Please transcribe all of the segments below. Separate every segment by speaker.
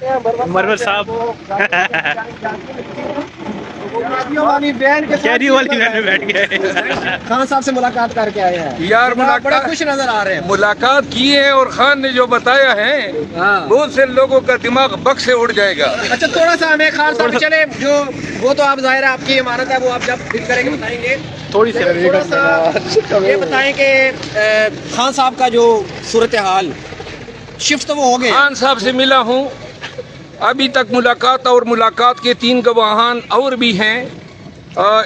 Speaker 1: مرور صاحب
Speaker 2: کیری
Speaker 1: والی وین میں بیٹھ گئے.
Speaker 2: خان صاحب سے ملاقات کر کے آئے ہیں
Speaker 3: یار
Speaker 2: بڑا خوش نظر آ رہے ہیں.
Speaker 3: ملاقات کی ہے اور خان نے جو بتایا ہے بہت سے لوگوں کا دماغ بک سے اڑ جائے گا.
Speaker 2: اچھا تھوڑا سا ہمیں خان صاحب چلے جو وہ تو آپ ظاہر ہے آپ کی عمارت ہے وہ آپ جب فل کریں گے بتائیں گے.
Speaker 1: تھوڑی سی
Speaker 2: تھوڑا سا یہ بتائیں کہ خان صاحب کا جو صورتحال شفٹ تو وہ ہو گئے.
Speaker 3: خان صاحب سے ملا ہوں ابھی تک ملاقات اور ملاقات کے 3 گواہان اور بھی ہیں.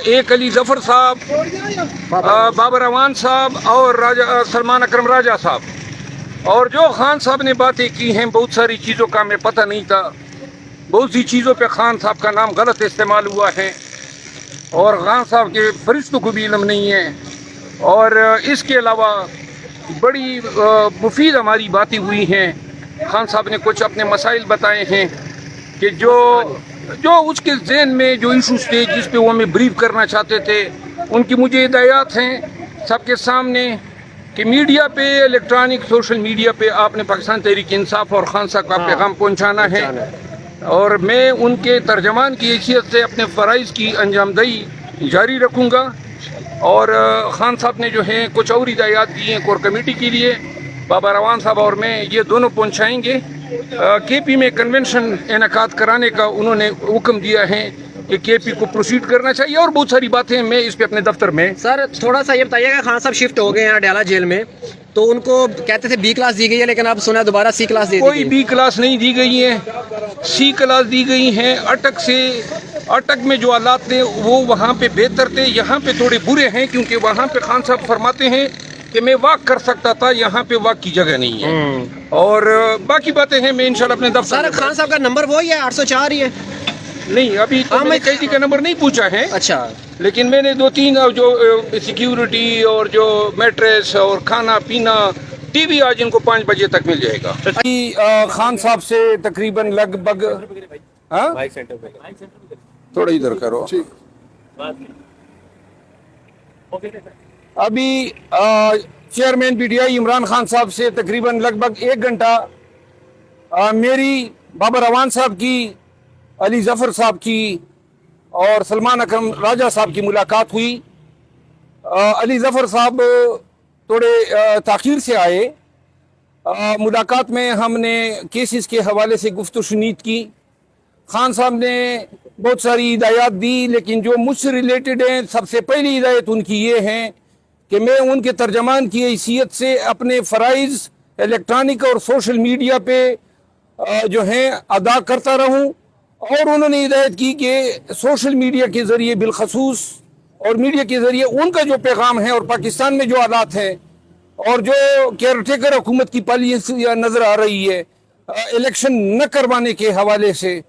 Speaker 3: ایک علی ظفر صاحب, بابر اعوان صاحب اور سلمان اکرم راجہ صاحب. اور جو خان صاحب نے باتیں کی ہیں بہت ساری چیزوں کا ہمیں پتہ نہیں تھا. بہت سی چیزوں پہ خان صاحب کا نام غلط استعمال ہوا ہے اور خان صاحب کے فرشتوں کو بھی علم نہیں ہے. اور اس کے علاوہ بڑی مفید ہماری باتیں ہوئی ہیں. خان صاحب نے کچھ اپنے مسائل بتائے ہیں کہ جو اس کے ذہن میں جو ایشوز تھے جس پہ وہ ہمیں بریف کرنا چاہتے تھے ان کی مجھے ہدایات ہیں سب کے سامنے کہ میڈیا پہ, الیکٹرانک سوشل میڈیا پہ آپ نے پاکستان تحریک انصاف اور خان صاحب کا پیغام پہنچانا ہے اور میں ان کے ترجمان کی حیثیت سے اپنے فرائض کی انجام دہی جاری رکھوں گا. اور خان صاحب نے جو ہیں کچھ اور ہدایات دی ہیں کور کمیٹی کے لیے. بابر اعوان صاحب اور میں یہ دونوں پہنچائیں گے. کے پی میں کنونشن انعقاد کرانے کا انہوں نے حکم دیا ہے کہ کے پی کو پروسیڈ کرنا چاہیے اور بہت ساری باتیں میں اس پہ اپنے دفتر میں.
Speaker 2: سر تھوڑا سا یہ بتائیے گا خان صاحب شفٹ ہو گئے ہیں اڈیالہ جیل میں تو ان کو کہتے تھے بی کلاس دی گئی ہے لیکن اب سنا دوبارہ سی کلاس دے دی
Speaker 3: کوئی بی کلاس نہیں دی گئی ہے, سی کلاس دی گئی ہیں. اٹک میں جو حالات تھے وہ وہاں پہ بہتر تھے, یہاں پہ تھوڑے برے ہیں کیونکہ وہاں پہ خان صاحب فرماتے ہیں کہ میں واک کر سکتا تھا, یہاں پہ واک کی جگہ نہیں ہے. اور باقی باتیں ہیں میں انشاءاللہ اپنے دفتر.
Speaker 2: سر خان صاحب کا نمبر وہی ہے 804 ہی ہے؟
Speaker 3: نہیں ابھی تو میں نے قیدی کا نمبر نہیں پوچھا ہے.
Speaker 2: اچھا
Speaker 3: لیکن میں نے 2-3 جو سیکیورٹی اور جو میٹریس اور کھانا پینا ٹی وی آج ان کو 5 بجے تک مل جائے گا. خان صاحب سے تقریباً لگ بھگ تھوڑا ادھر کرو. ابھی chairman P T I Imran Khan صاحب سے تقریباً لگ بھگ 1 گھنٹہ میری بابر اعوان صاحب کی, علی ظفر صاحب کی اور سلمان اکرم راجہ صاحب کی ملاقات ہوئی. علی ظفر صاحب تھوڑے تاخیر سے آئے. ملاقات میں ہم نے کیسز کے حوالے سے گفت و شنید کی. خان صاحب نے بہت ساری ہدایات دی لیکن جو مجھ سے ریلیٹڈ ہیں سب سے پہلی ہدایت ان کی یہ ہے کہ میں ان کے ترجمان کی حیثیت سے اپنے فرائض الیکٹرانک اور سوشل میڈیا پہ جو ہیں ادا کرتا رہوں. اور انہوں نے ہدایت کی کہ سوشل میڈیا کے ذریعے بالخصوص اور میڈیا کے ذریعے ان کا جو پیغام ہے اور پاکستان میں جو حالات ہیں اور جو کیئر ٹیکر حکومت کی پالیسی نظر آ رہی ہے الیکشن نہ کروانے کے حوالے سے,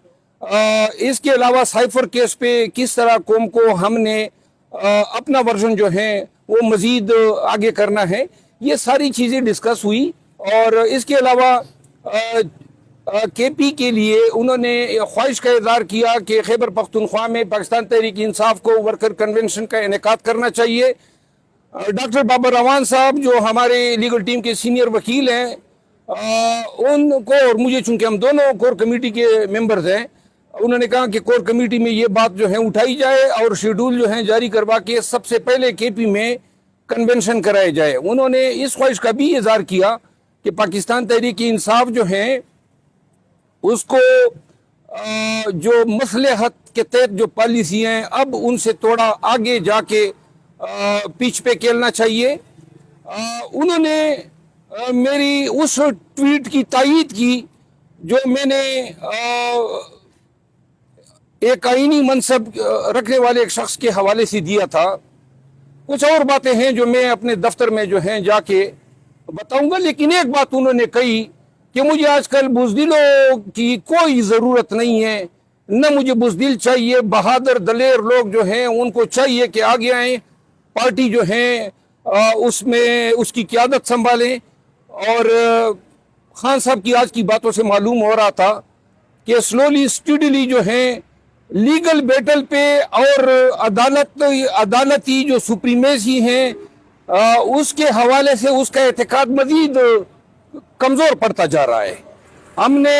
Speaker 3: اس کے علاوہ سائفر کیس پہ کس طرح قوم کو ہم نے اپنا ورژن جو ہے وہ مزید آگے کرنا ہے, یہ ساری چیزیں ڈسکس ہوئی. اور اس کے علاوہ کے پی کے لیے انہوں نے خواہش کا اظہار کیا کہ خیبر پختونخوا میں پاکستان تحریک انصاف کو ورکر کنونشن کا انعقاد کرنا چاہیے. ڈاکٹر بابر اعوان صاحب جو ہمارے لیگل ٹیم کے سینئر وکیل ہیں ان کو اور مجھے, چونکہ ہم دونوں کور کمیٹی کے ممبرز ہیں, انہوں نے کہا کہ کور کمیٹی میں یہ بات جو ہے اٹھائی جائے اور شیڈول جو ہے جاری کروا کے سب سے پہلے کے پی میں کنونشن کرائے جائے. انہوں نے اس خواہش کا بھی اظہار کیا کہ پاکستان تحریک انصاف جو ہیں اس کو جو مصلحت کے تحت جو پالیسی ہیں اب ان سے تھوڑا آگے جا کے پیچ پہ کھیلنا چاہیے. انہوں نے میری اس ٹویٹ کی تائید کی جو میں نے ایک آئینی منصب رکھنے والے ایک شخص کے حوالے سے دیا تھا. کچھ اور باتیں ہیں جو میں اپنے دفتر میں جو ہیں جا کے بتاؤں گا, لیکن ایک بات انہوں نے کہی کہ مجھے آج کل بزدلوں کی کوئی ضرورت نہیں ہے, نہ مجھے بزدل چاہیے, بہادر دلیر لوگ جو ہیں ان کو چاہیے کہ آگے آئیں, پارٹی جو ہیں اس میں اس کی قیادت سنبھالیں. اور خان صاحب کی آج کی باتوں سے معلوم ہو رہا تھا کہ سلولی اسٹیڈلی جو ہیں لیگل بیٹل پہ اور عدالتی جو سپریمیسی ہیں اس کے حوالے سے اس کا اعتقاد مزید کمزور پڑتا جا رہا ہے. ہم نے